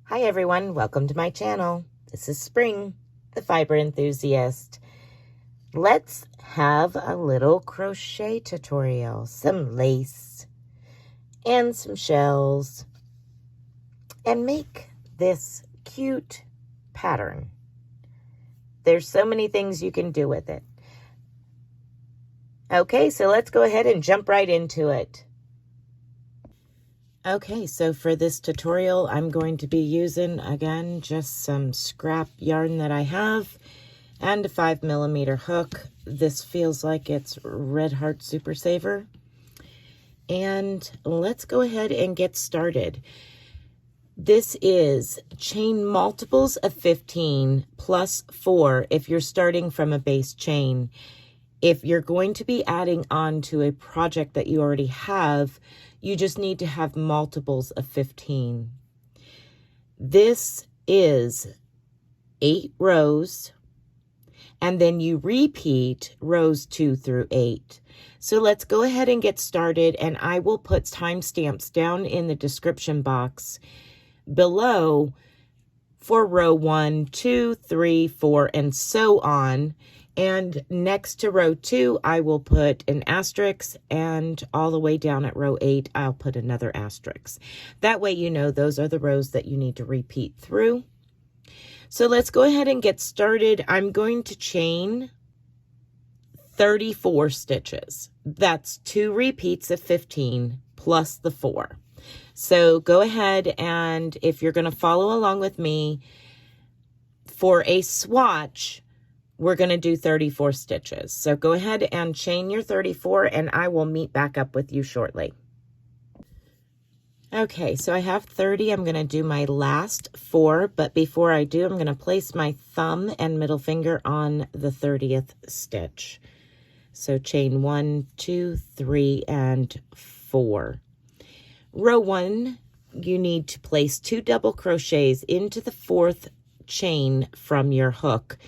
Hi everyone, welcome to my channel. This is Spring, the fiber enthusiast. Let's have a little crochet tutorial. Some lace and some shells, and make this cute pattern. There's so many things you can do with it. Okay, so let's go ahead and jump right into it. Okay, so for this tutorial, I'm going to be using, again, just some scrap yarn that I have and a 5mm hook. This feels like it's Red Heart Super Saver. And let's go ahead and get started. This is chain multiples of 15 plus 4 if you're starting from a base chain. If you're going to be adding on to a project that you already have, you just need to have multiples of 15. This is 8 rows, and then you repeat rows 2 through 8. So let's go ahead and get started, and I will put timestamps down in the description box below for row 1, 2, 3, 4, and so on. And next to row 2, I will put an asterisk, and all the way down at row 8, I'll put another asterisk. That way you know those are the rows that you need to repeat through. So let's go ahead and get started. I'm going to chain 34 stitches. That's 2 repeats of 15 plus the 4. So go ahead, and if you're going to follow along with me, for a swatch, we're going to do 34 stitches. So go ahead and chain your 34, and I will meet back up with you shortly. Okay, so I have 30. I'm going to do my last 4, but before I do, I'm going to place my thumb and middle finger on the 30th stitch. So chain 1, 2, 3, and 4. Row 1, you need to place 2 double crochets into the 4th chain from your hook.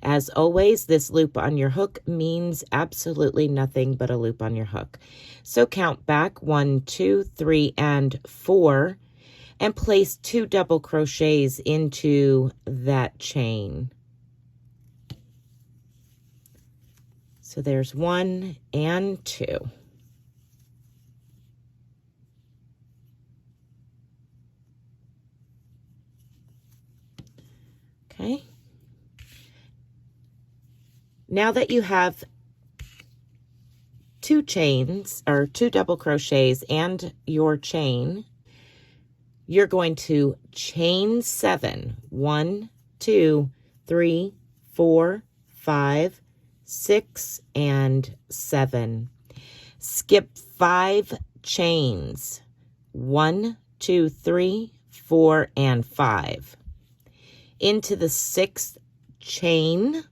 As always, this loop on your hook means absolutely nothing but a loop on your hook. So count back 1, 2, 3, and 4, and place 2 double crochets into that chain. So there's 1 and 2. Okay. Now that you have 2 chains, or 2 double crochets and your chain, you're going to chain 7. 1, 2, 3, 4, 5, 6, and 7. Skip 5 chains. 1, 2, 3, 4, and 5. Into the 6th chain,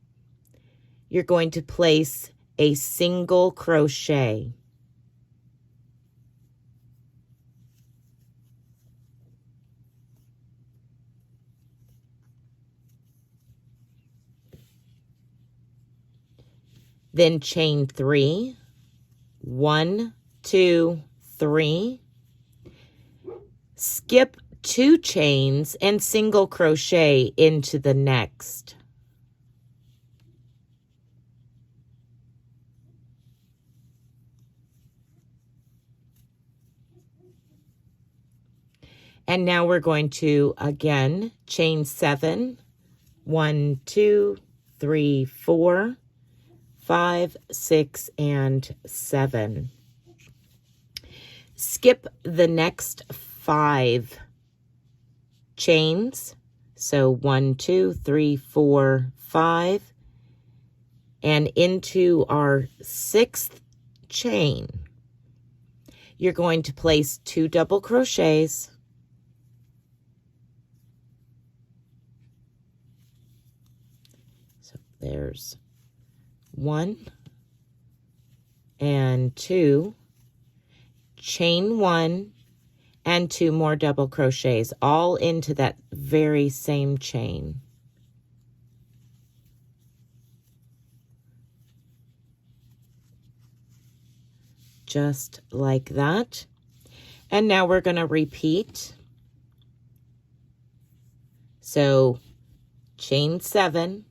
you're going to place a single crochet. Then chain 3. 1, 2, 3. Skip 2 chains and single crochet into the next. And now we're going to, again, chain 7. 1, 2, 3, 4, 5, 6, and 7. Skip the next 5 chains. So 1, 2, 3, 4, 5. And into our 6th chain, you're going to place 2 double crochets. There's 1 and 2, chain 1 and 2 more double crochets, all into that very same chain. Just like that. And now we're going to repeat So chain 7,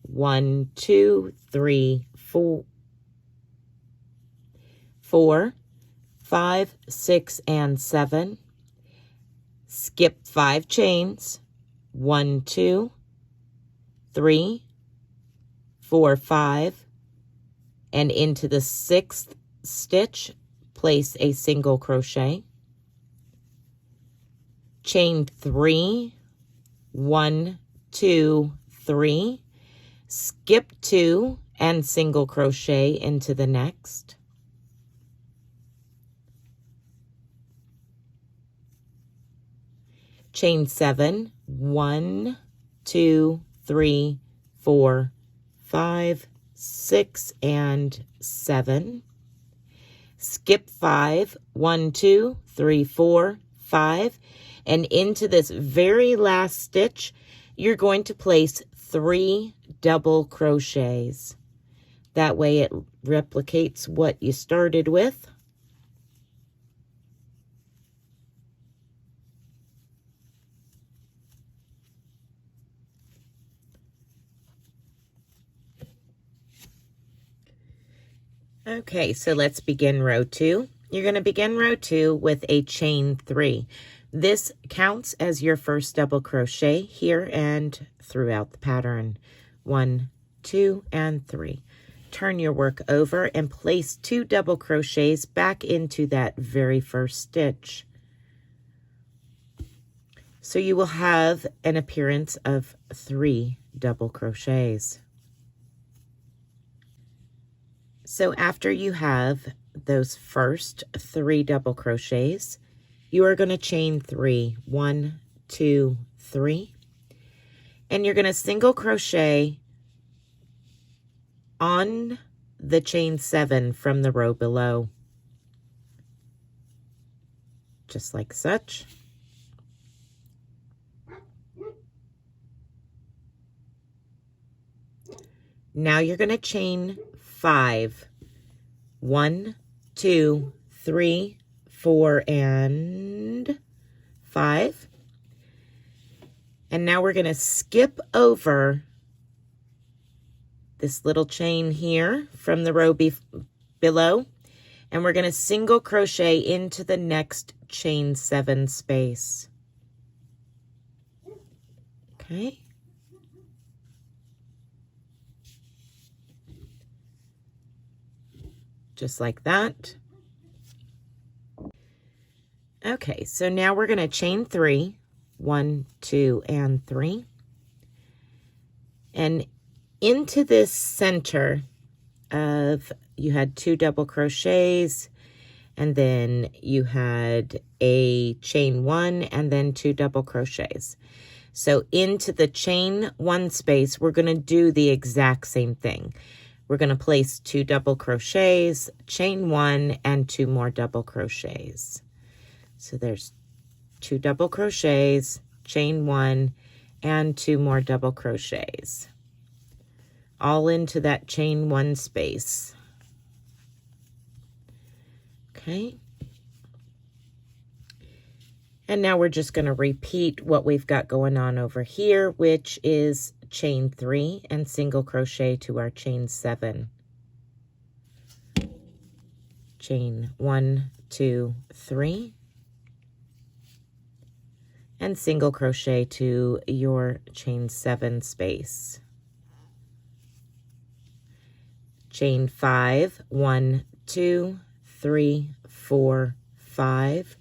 1, 2, 3, 4, 4, 5, 6, and 7. Skip 5 chains, 1, 2, 3, 4, 5, and into the 6th stitch, place a single crochet. Chain 3, 1, 2, 3, skip 2 and single crochet into the next. Chain 7, 1, 2, 3, 4, 5, 6, and 7. Skip 5, 1, 2, 3, 4, 5, and into this very last stitch, you're going to place 3 double crochets. That way it replicates what you started with. Okay, so let's begin row 2. You're going to begin row 2 with a chain 3. This counts as your first double crochet here and throughout the pattern. 1, 2, and 3. Turn your work over and place 2 double crochets back into that very first stitch. So you will have an appearance of 3 double crochets. So after you have those first 3 double crochets, you are going to chain 3, 1, 2, 3, and you're going to single crochet on the chain 7 from the row below, just like such. Now you're going to chain 5, 1, 2, 3, 4, and 5. And now we're going to skip over this little chain here from the row below, and we're going to single crochet into the next chain 7 space. Okay. Just like that. Okay, so now we're going to chain 3, 1, 2, and 3. And into this center of, you had 2 double crochets, and then you had a chain 1 and then 2 double crochets. So into the chain 1 space, we're going to do the exact same thing. We're going to place 2 double crochets, chain 1, and 2 more double crochets. So there's 2 double crochets, chain 1, and 2 more double crochets, all into that chain 1 space. Okay. And now we're just going to repeat what we've got going on over here, which is chain 3 and single crochet to our chain 7. Chain 1, 2, 3. And single crochet to your chain 7 space. Chain 5, 1, 2, 3, 4, 5.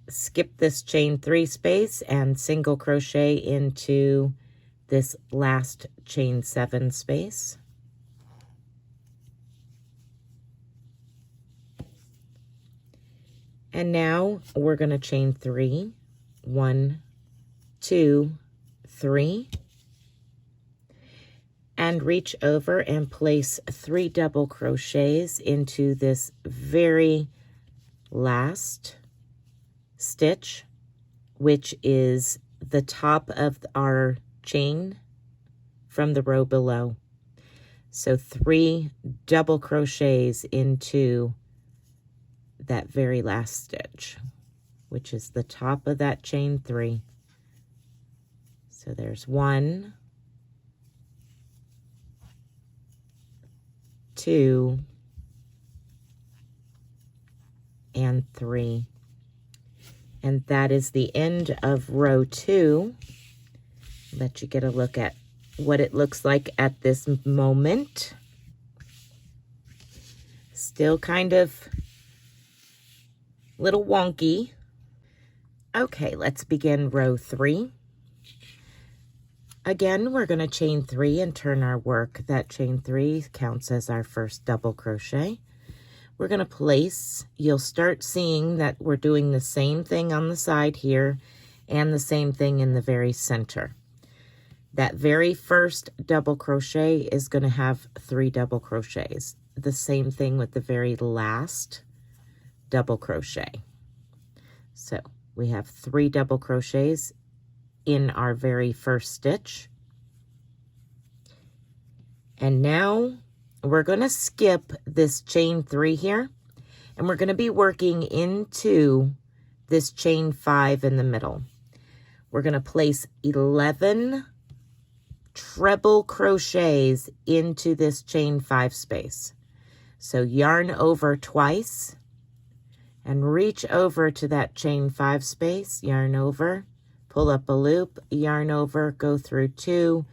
Skip this chain 3 space and single crochet into this last chain 7 space. And now we're going to chain 3, 1, 2, 3, and reach over and place 3 double crochets into this very last stitch, which is the top of our chain from the row below. So 3 double crochets into that very last stitch, which is the top of that chain 3. So there's 1, 2, and 3. And that is the end of row 2. Let you get a look at what it looks like at this moment. Still kind of a little wonky. Okay, let's begin row 3. Again, we're going to chain 3 and turn our work. That chain 3 counts as our first double crochet. We're going to place, you'll start seeing that we're doing the same thing on the side here and the same thing in the very center. That very first double crochet is going to have 3 double crochets. The same thing with the very last double crochet. So we have 3 double crochets in our very first stitch. And now we're going to skip this chain 3 here, and we're going to be working into this chain 5 in the middle. We're going to place 11 treble crochets into this chain 5 space. So yarn over twice and reach over to that chain 5 space, yarn over, pull up a loop, yarn over, go through 2,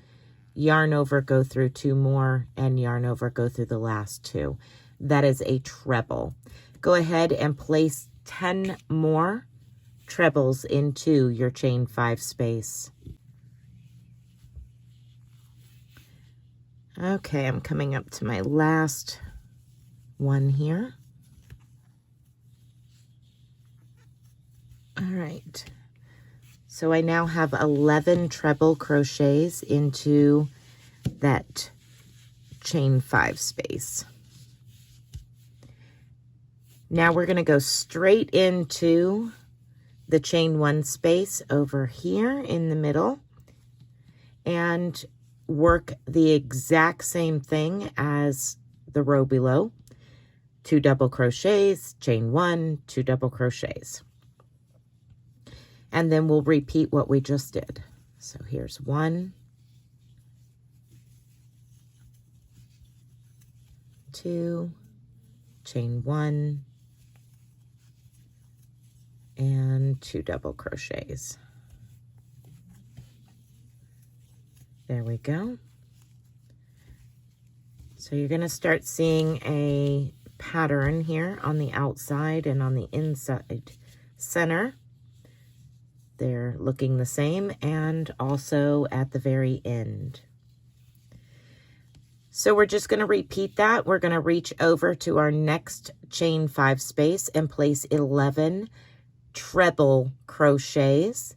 yarn over, go through 2 more, and yarn over, go through the last 2. That is a treble. Go ahead and place 10 more trebles into your chain 5 space. Okay, I'm coming up to my last one here. All right. So I now have 11 treble crochets into that chain 5 space. Now we're going to go straight into the chain 1 space over here in the middle and work the exact same thing as the row below. 2 double crochets, chain 1, 2 double crochets. And then we'll repeat what we just did. So here's 1, 2, chain 1, and 2 double crochets. There we go. So you're going to start seeing a pattern here on the outside and on the inside center. They're looking the same, and also at the very end. So we're just going to repeat that. We're going to reach over to our next chain 5 space and place 11 treble crochets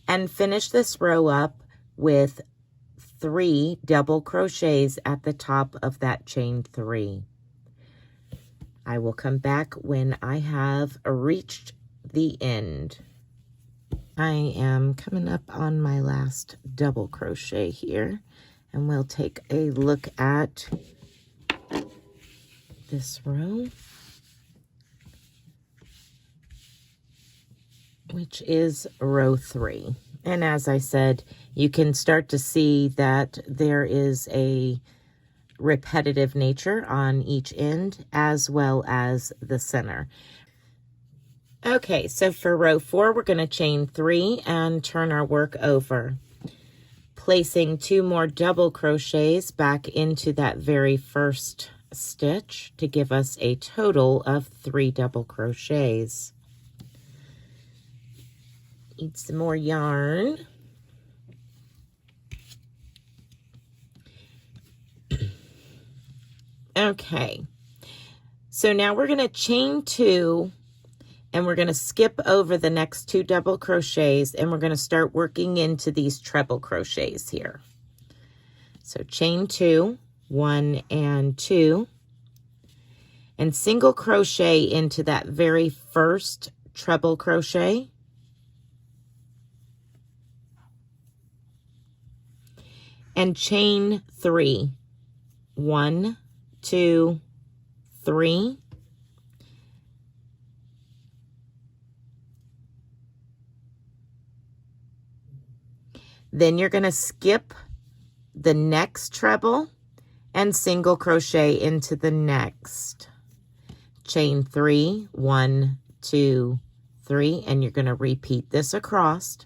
and finish this row up with 3 double crochets at the top of that chain 3. I will come back when I have reached the end. I am coming up on my last double crochet here, and we'll take a look at this row, which is row 3. And as I said, you can start to see that there is a repetitive nature on each end as well as the center. Okay, so for row 4, we're going to chain 3 and turn our work over, placing 2 more double crochets back into that very first stitch to give us a total of 3 double crochets. Need some more yarn. Okay, so now we're going to chain 2, and we're going to skip over the next 2 double crochets, and we're going to start working into these treble crochets here. So chain 2, 1 and 2, and single crochet into that very first treble crochet. And chain 3, 1, 2, 3. Then you're going to skip the next treble and single crochet into the next. Chain 3, 1, 2, 3, and you're going to repeat this across.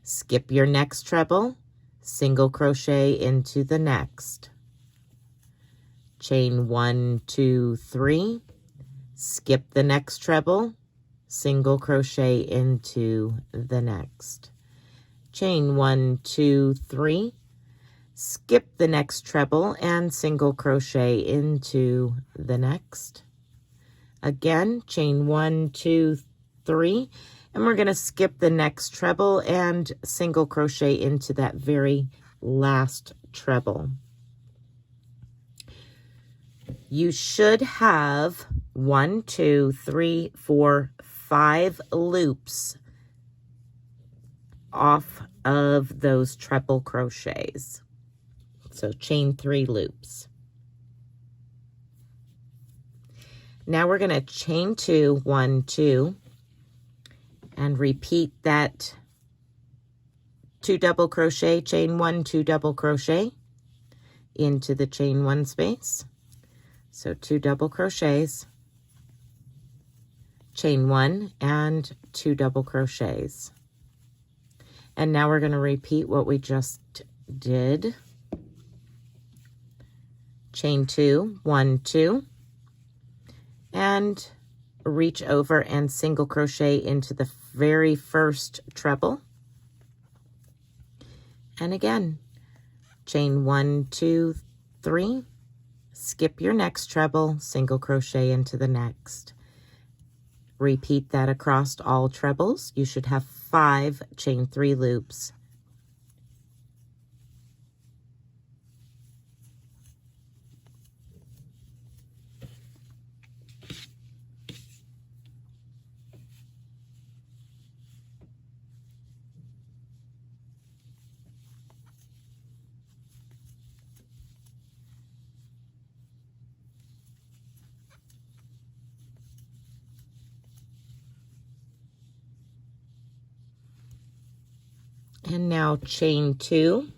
Skip your next treble, single crochet into the next. Chain 1, 2, 3, skip the next treble, single crochet into the next. Chain 1, 2, 3, skip the next treble and single crochet into the next. Again, chain 1, 2, 3, and we're going to skip the next treble and single crochet into that very last treble. You should have 1, 2, 3, 4, 5 loops off of those treble crochets. So chain 3 loops. Now we're going to chain 2, 1, 2, and repeat that 2 double crochet, chain 1, 2 double crochet into the chain 1 space. So 2 double crochets, chain 1, and 2 double crochets. And now we're going to repeat what we just did. Chain 2, 1, 2, and reach over and single crochet into the very first treble. And again, chain 1, 2, 3, skip your next treble, single crochet into the next. Repeat that across all trebles. You should have 5 chain 3 loops. And now chain 2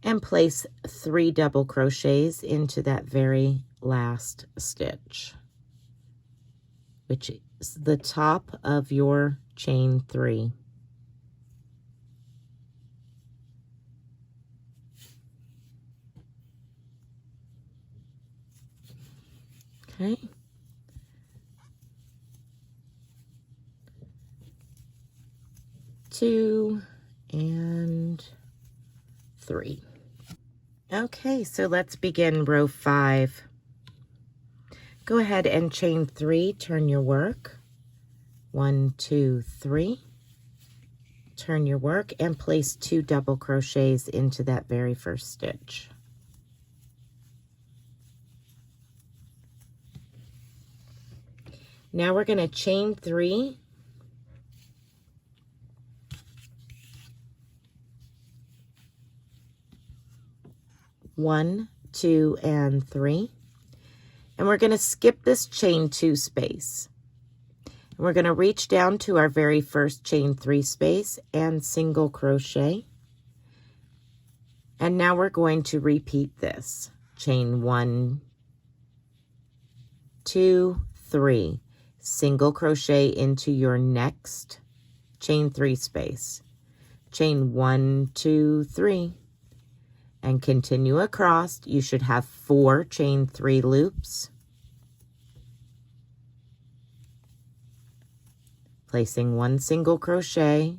and place 3 double crochets into that very last stitch, which is the top of your chain 3. Okay. Two and 3. Okay, so let's begin row 5. Go ahead and chain 3, turn your work. 1, 2, 3. Turn your work and place 2 double crochets into that very first stitch. Now we're going to chain 3. One, 2, and 3. And we're going to skip this chain 2 space. And we're going to reach down to our very first chain 3 space and single crochet. And now we're going to repeat this. Chain 1, 2, 3. Single crochet into your next chain 3 space. Chain 1, 2, 3. And continue across. You should have 4 chain 3 loops. Placing 1 single crochet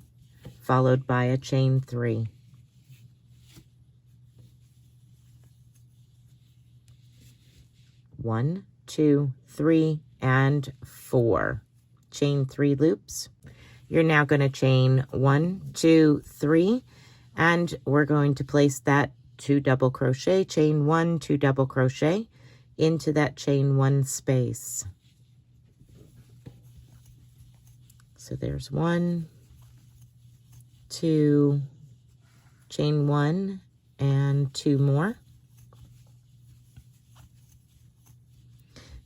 followed by a chain 3. One, 2, 3, and 4 chain 3 loops. You're now going to chain 1, 2, 3, and we're going to place that 2 double crochet, chain 1, 2 double crochet into that chain 1 space. So there's 1, 2, chain 1, and 2 more.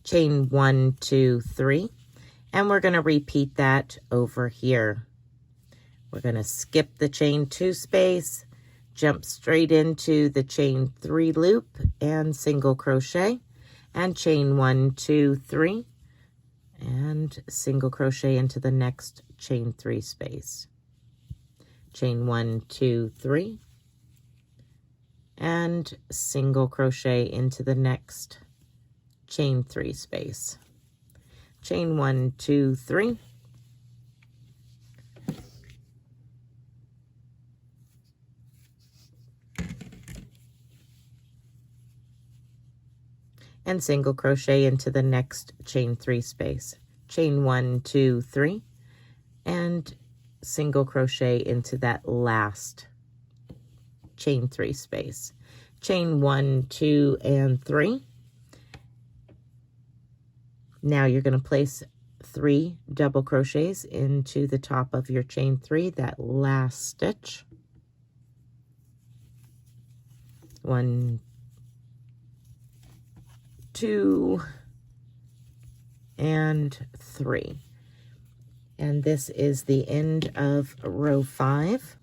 Chain 1, 2, 3, And we're going to repeat that over here. We're going to skip the chain 2 space, jump straight into the chain 3 loop and single crochet, and chain 1, 2, 3, and single crochet into the next chain 3 space. Chain 1, 2, 3, and single crochet into the next chain 3 space. Chain 1, 2, 3, and single crochet into the next chain 3 space. Chain 1, 2, 3, and single crochet into that last chain 3 space. Chain 1, 2, and 3. Now you're going to place 3 double crochets into the top of your chain 3, that last stitch. 1, 2, and 3. And this is the end of row 5.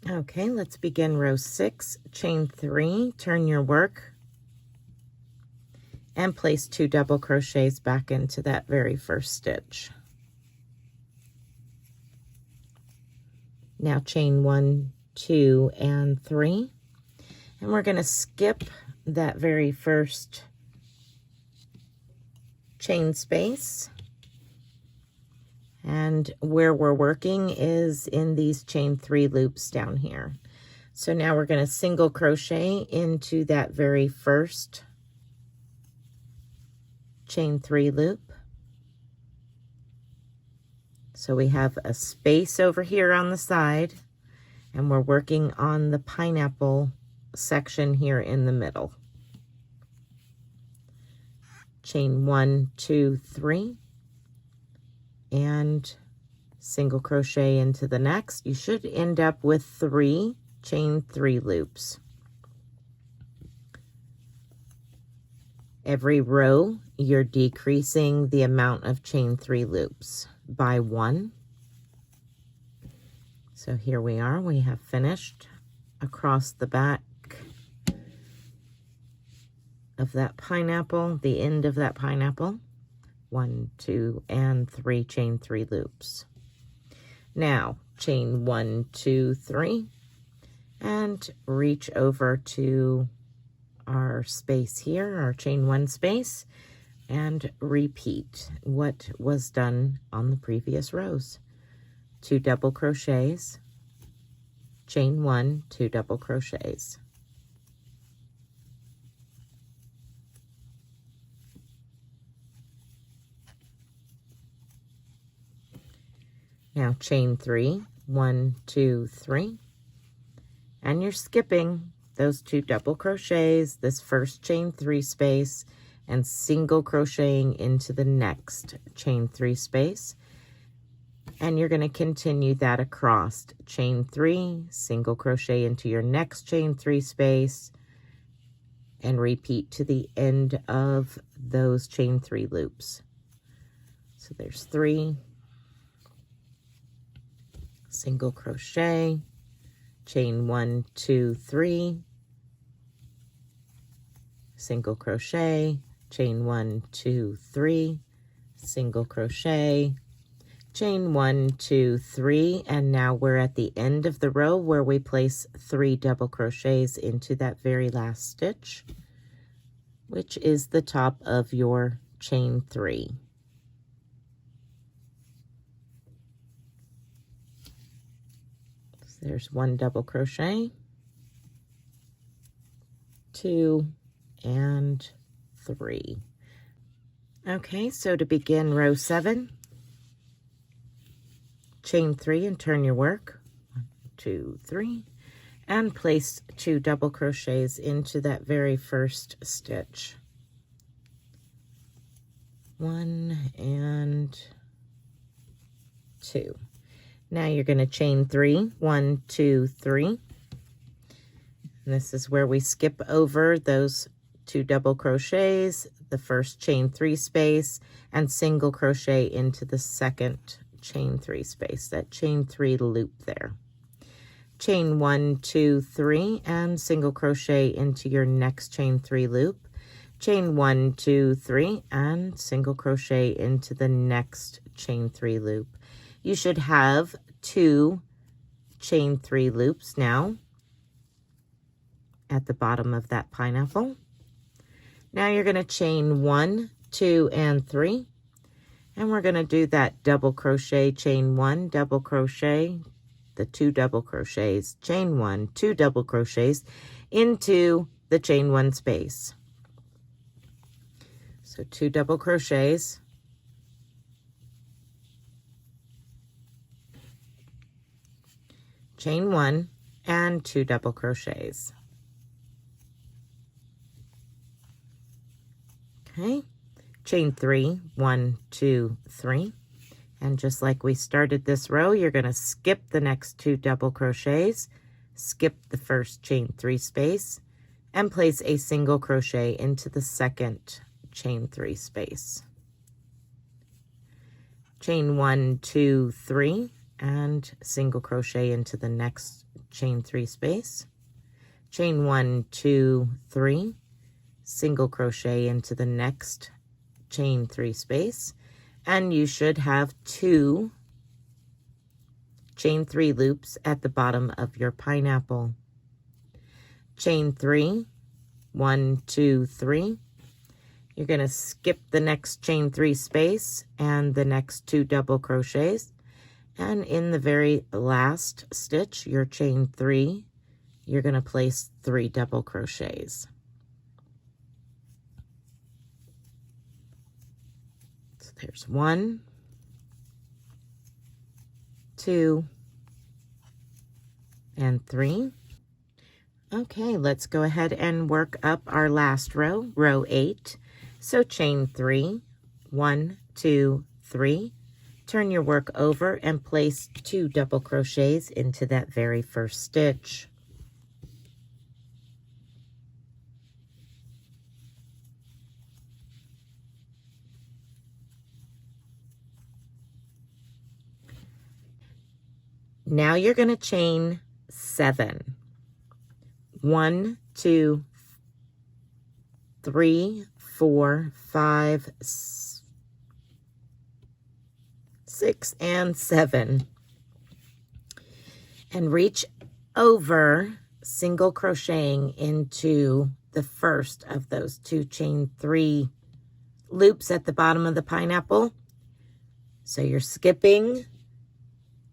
Okay, let's begin row 6. Chain 3, turn your work, and place 2 double crochets back into that very first stitch. Now chain 1, 2, and 3, and we're going to skip that very first chain space, and where we're working is in these chain 3 loops down here. So now we're going to single crochet into that very first chain 3 loop. So we have a space over here on the side, and we're working on the pineapple section here in the middle. Chain 1, 2, 3, and single crochet into the next. You should end up with 3 chain 3 loops. Every row, you're decreasing the amount of chain 3 loops by 1. So here we are, we have finished across the back of that pineapple, the end of that pineapple. 1, 2, and 3 chain 3 loops. Now chain 1, 2, 3, and reach over to our space here, our chain 1 space, and repeat what was done on the previous rows. 2 double crochets, chain 1, 2 double crochets. Now chain 3, 1, 2, 3, and you're skipping those 2 double crochets, this first chain 3 space, and single crocheting into the next chain 3 space. And you're going to continue that across. Chain 3, single crochet into your next chain 3 space, and repeat to the end of those chain 3 loops. So there's 3, single crochet, chain 1, 2, 3, single crochet, chain 1, 2, 3, single crochet, chain 1, 2, 3, and now we're at the end of the row where we place 3 double crochets into that very last stitch, which is the top of your chain 3. So there's 1 double crochet, 2, and 3. Okay, so to begin row 7, chain 3 and turn your work. 1, 2, 3, and place 2 double crochets into that very first stitch. 1 and 2. Now you're going to chain 3, 1, 2, 3. And this is where we skip over those 2 double crochets, the first chain 3 space and single crochet into the second chain 3 space, that chain 3 loop there. Chain 1, 2, 3, and single crochet into your next chain 3 loop. Chain 1, 2, 3, and single crochet into the next chain 3 loop. You should have 2 chain 3 loops now at the bottom of that pineapple. Now you're going to chain 1, 2, and 3, and we're going to do that double crochet, chain 1, double crochet, the 2 double crochets, chain 1, 2 double crochets into the chain 1 space. So 2 double crochets, chain 1, and 2 double crochets. Okay, chain 3, 1, 2, 3. And just like we started this row, you're going to skip the next 2 double crochets, skip the first chain 3 space, and place a single crochet into the second chain 3 space. Chain 1, 2, 3, and single crochet into the next chain 3 space. Chain 1, 2, 3, single crochet into the next chain 3 space. And you should have 2 chain 3 loops at the bottom of your pineapple. Chain 3, 1, 2, 3. You're going to skip the next chain 3 space and the next 2 double crochets. And in the very last stitch, your chain 3, you're going to place 3 double crochets. There's 1, 2, and 3. Okay, let's go ahead and work up our last row, row 8. So chain 3, 1, 2, 3. Turn your work over and place 2 double crochets into that very first stitch. Now you're going to chain 7. 1, 2, 3, 4, 5, 6, and 7. And reach over, single crocheting into the first of those 2 chain 3 loops at the bottom of the pineapple. So you're skipping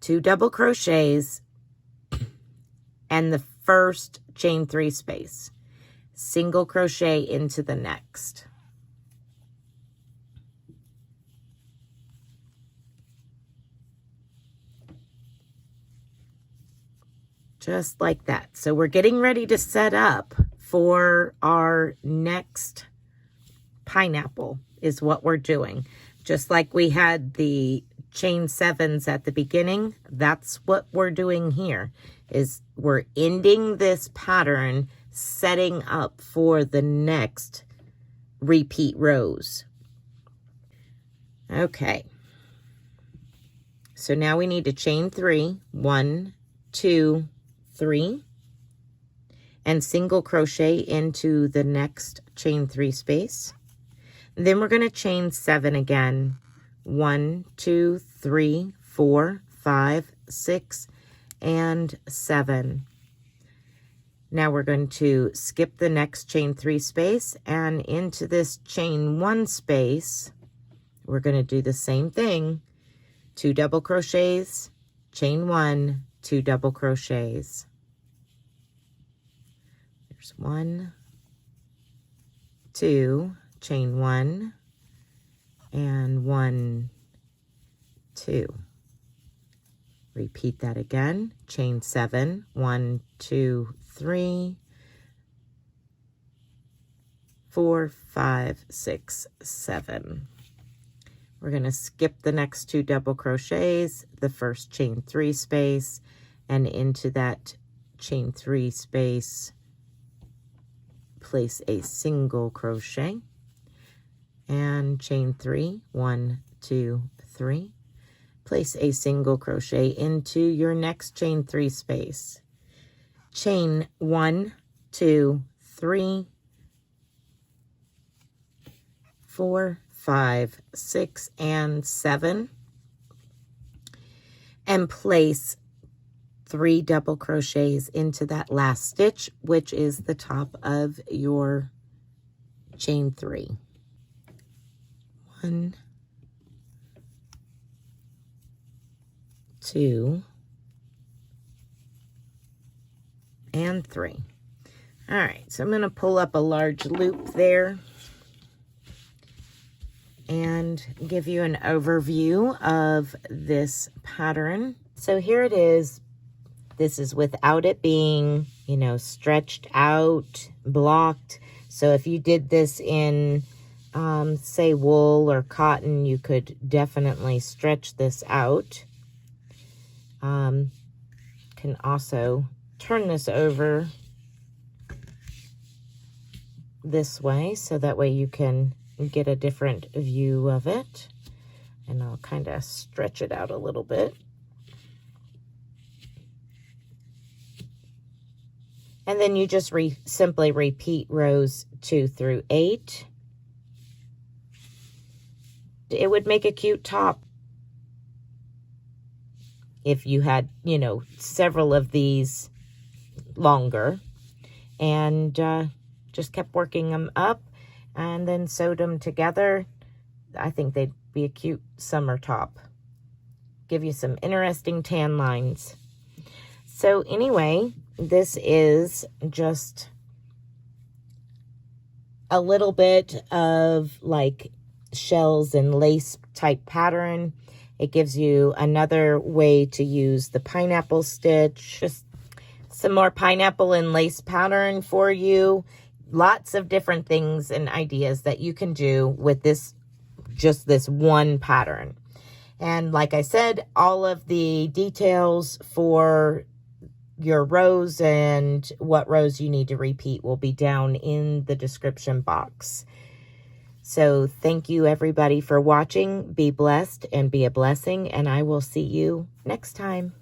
2 double crochets and the first chain 3 space, single crochet into the next. Just like that. So we're getting ready to set up for our next pineapple is what we're doing. Just like we had the chain 7s at the beginning, that's what we're doing here, is we're ending this pattern, setting up for the next repeat rows. Okay. So now we need to chain 3, 1, 2, 3, and single crochet into the next chain 3 space. Then we're going to chain 7 again. 1, 2, 3, 4, 5, 6, and 7. Now we're going to skip the next chain 3 space and into this chain 1 space. We're going to do the same thing. 2 double crochets, chain 1, 2 double crochets. There's 1, 2, chain 1, and 1, 2. Repeat that again. Chain 7, 1, 2, 3, 4, 5, 6, 7. We're going to skip the next 2 double crochets, the first chain 3 space, and into that chain 3 space, place a single crochet. and chain 3, 1, 2, 3. Place a single crochet into your next chain 3 space. Chain 1, 2, 3, 4, 5, 6, and 7, and place 3 double crochets into that last stitch, which is the top of your chain 3. 1, 2, and 3. All right, so I'm going to pull up a large loop there and give you an overview of this pattern. So here it is. This is without it being, you know, stretched out, blocked. So if you did this in, say, wool or cotton, you could definitely stretch this out. Can also turn this over this way, so that way you can get a different view of it. And I'll kind of stretch it out a little bit. And then you just simply repeat rows 2 through 8. It would make a cute top if you had, you know, several of these longer, and just kept working them up and then sewed them together. I think they'd be a cute summer top. Give you some interesting tan lines. So anyway, this is just a little bit of like shells and lace type pattern. It gives you another way to use the pineapple stitch. Just some more pineapple and lace pattern for you. Lots of different things and ideas that you can do with this, just this one pattern. And like I said, all of the details for your rows and what rows you need to repeat will be down in the description box. So thank you everybody for watching. Be blessed and be a blessing, and I will see you next time.